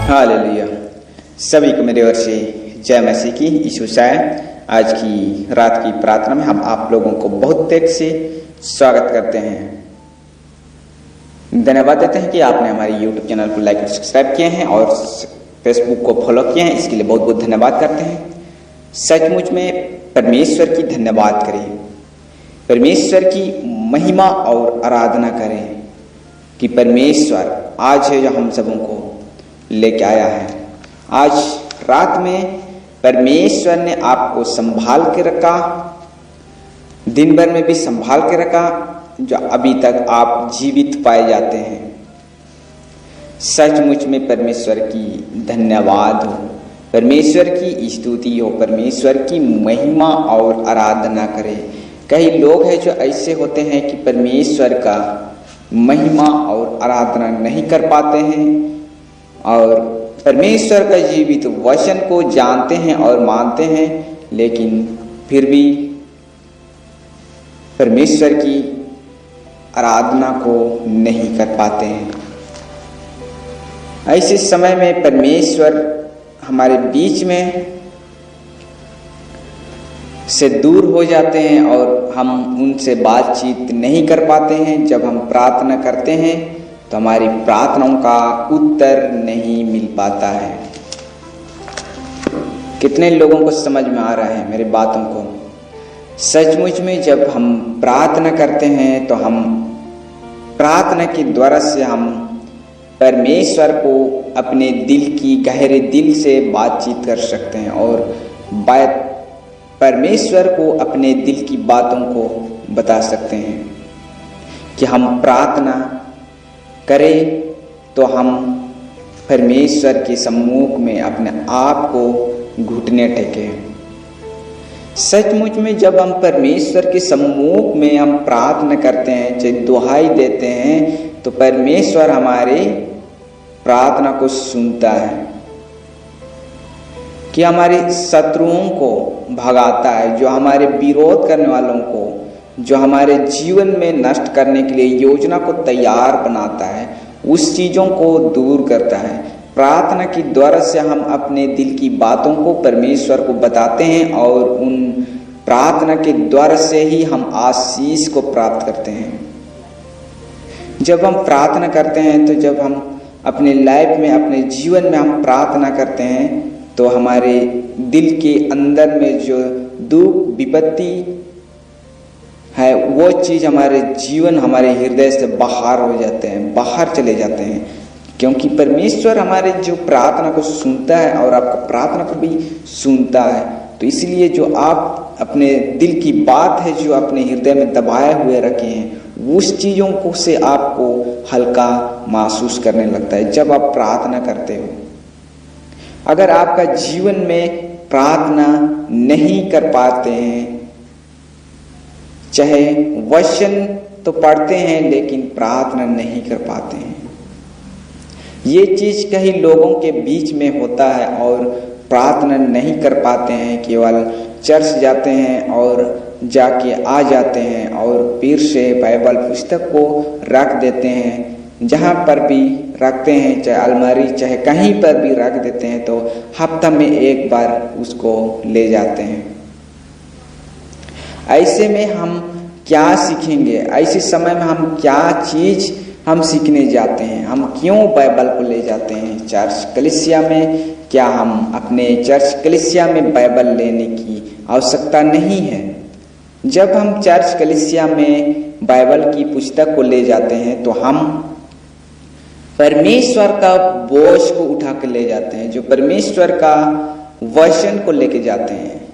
Hallelujah. सभी को मेरे ओर से जय मसीह की। यीशु शाय आज की रात की प्रार्थना में हम आप लोगों को बहुत तेज से स्वागत करते हैं। धन्यवाद देते हैं कि आपने हमारे YouTube चैनल को लाइक और सब्सक्राइब किए हैं और फेसबुक को फॉलो किए हैं। इसके लिए बहुत बहुत धन्यवाद करते हैं। सचमुच में परमेश्वर की धन्यवाद करें, परमेश्वर की महिमा और आराधना करें कि परमेश्वर आज है जो हम सबों को लेके आया है। आज रात में परमेश्वर ने आपको संभाल के रखा, दिन भर में भी संभाल के रखा, जो अभी तक आप जीवित पाए जाते हैं। सचमुच में परमेश्वर की धन्यवाद हो, परमेश्वर की स्तुति हो, परमेश्वर की महिमा और आराधना करें। कई लोग हैं जो ऐसे होते हैं कि परमेश्वर का महिमा और आराधना नहीं कर पाते हैं और परमेश्वर का जीवित वचन को जानते हैं और मानते हैं, लेकिन फिर भी परमेश्वर की आराधना को नहीं कर पाते हैं। ऐसे समय में परमेश्वर हमारे बीच में से दूर हो जाते हैं और हम उनसे बातचीत नहीं कर पाते हैं। जब हम प्रार्थना करते हैं तो हमारी प्रार्थनाओं का उत्तर नहीं मिल पाता है। कितने लोगों को समझ में आ रहा है मेरी बातों को? सचमुच में जब हम प्रार्थना करते हैं तो हम प्रार्थना के द्वारा से हम परमेश्वर को अपने दिल की गहरे दिल से बातचीत कर सकते हैं और परमेश्वर को अपने दिल की बातों को बता सकते हैं कि हम प्रार्थना करें तो हम परमेश्वर के सम्मुख में अपने आप को घुटने टेके। सचमुच में जब हम परमेश्वर के सम्मुख में हम प्रार्थना करते हैं, चाहे दुहाई देते हैं, तो परमेश्वर हमारे प्रार्थना को सुनता है कि हमारे शत्रुओं को भगाता है, जो हमारे विरोध करने वालों को, जो हमारे जीवन में नष्ट करने के लिए योजना को तैयार बनाता है, उस चीज़ों को दूर करता है। प्रार्थना के द्वारा से हम अपने दिल की बातों को परमेश्वर को बताते हैं और उन प्रार्थना के द्वारा से ही हम आशीष को प्राप्त करते हैं। जब हम प्रार्थना करते हैं तो जब हम अपने लाइफ में, अपने जीवन में हम प्रार्थना करते हैं तो हमारे दिल के अंदर में जो दुख विपत्ति है वो चीज़ हमारे जीवन, हमारे हृदय से बाहर हो जाते हैं, बाहर चले जाते हैं, क्योंकि परमेश्वर हमारे जो प्रार्थना को सुनता है और आपका प्रार्थना को भी सुनता है। तो इसलिए जो आप अपने दिल की बात है जो अपने हृदय में दबाए हुए रखे हैं, उस चीज़ों को से आपको हल्का महसूस करने लगता है जब आप प्रार्थना करते हो। अगर आपका जीवन में प्रार्थना नहीं कर पाते हैं, चाहे वचन तो पढ़ते हैं लेकिन प्रार्थना नहीं कर पाते हैं, ये चीज़ कई लोगों के बीच में होता है और प्रार्थना नहीं कर पाते हैं, केवल चर्च जाते हैं और जाके आ जाते हैं और फिर से बाइबल पुस्तक को रख देते हैं, जहाँ पर भी रखते हैं, चाहे अलमारी चाहे कहीं पर भी रख देते हैं, तो हफ्ता में एक बार उसको ले जाते हैं। ऐसे में हम क्या सीखेंगे? ऐसे समय में हम क्या चीज़ हम सीखने जाते हैं? हम क्यों बाइबल को ले जाते हैं चर्च कलीसिया में? क्या हम अपने चर्च कलीसिया में बाइबल लेने की आवश्यकता नहीं है? जब हम चर्च कलीसिया में बाइबल की पुस्तक को ले जाते हैं तो हम परमेश्वर का बोझ को उठा कर ले जाते हैं, जो परमेश्वर का वचन को लेके जाते हैं।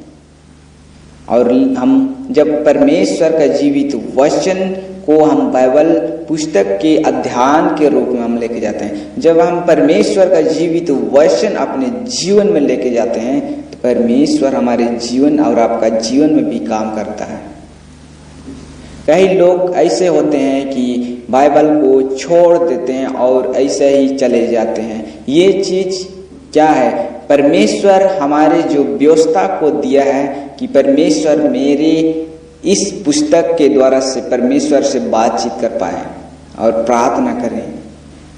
और हम जब परमेश्वर का जीवित वचन को हम बाइबल पुस्तक के अध्ययन के रूप में हम लेके जाते हैं, जब हम परमेश्वर का जीवित वचन अपने जीवन में लेके जाते हैं, तो परमेश्वर हमारे जीवन और आपका जीवन में भी काम करता है। कई लोग ऐसे होते हैं कि बाइबल को छोड़ देते हैं और ऐसे ही चले जाते हैं। ये चीज़ क्या है? परमेश्वर हमारे जो व्यवस्था को दिया है कि परमेश्वर मेरे इस पुस्तक के द्वारा से परमेश्वर से बातचीत कर पाए और प्रार्थना करें,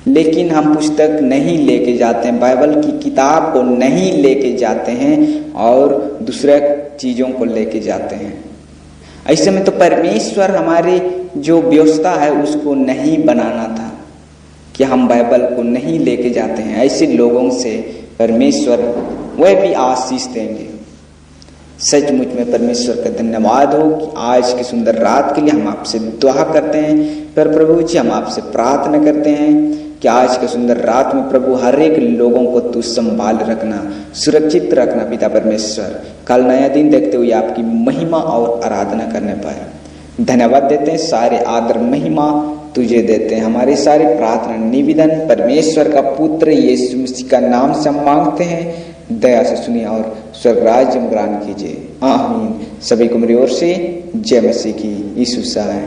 लेकिन हम पुस्तक नहीं लेके जाते हैं, बाइबल की किताब को नहीं लेके जाते हैं और दूसरे चीज़ों को लेके जाते हैं। ऐसे में तो परमेश्वर हमारी जो व्यवस्था है उसको नहीं बनाना था कि हम बाइबल को नहीं लेके जाते हैं। ऐसे लोगों से परमेश्वर वह भी आशीष देंगे। सचमुच में परमेश्वर का धन्यवाद हो कि आज की सुंदर रात के लिए हम आपसे दुआ करते हैं। पर प्रभु जी हम आपसे प्रार्थना करते हैं कि आज के सुंदर रात में प्रभु हर एक लोगों को तू संभाल रखना, सुरक्षित रखना पिता परमेश्वर। कल नया दिन देखते हुए आपकी महिमा और आराधना करने पाए। धन्यवाद देते हैं, सारे आदर महिमा तुझे देते हैं। हमारी सारी प्रार्थना निवेदन परमेश्वर का पुत्र यीशु मसीह का नाम से हम मांगते हैं। दया से सुनिए और स्वर्ग राज्य ग्रहण कीजिए। आमीन। सभी को मेरी ओर से जय मसीह की। यीशु सहाय।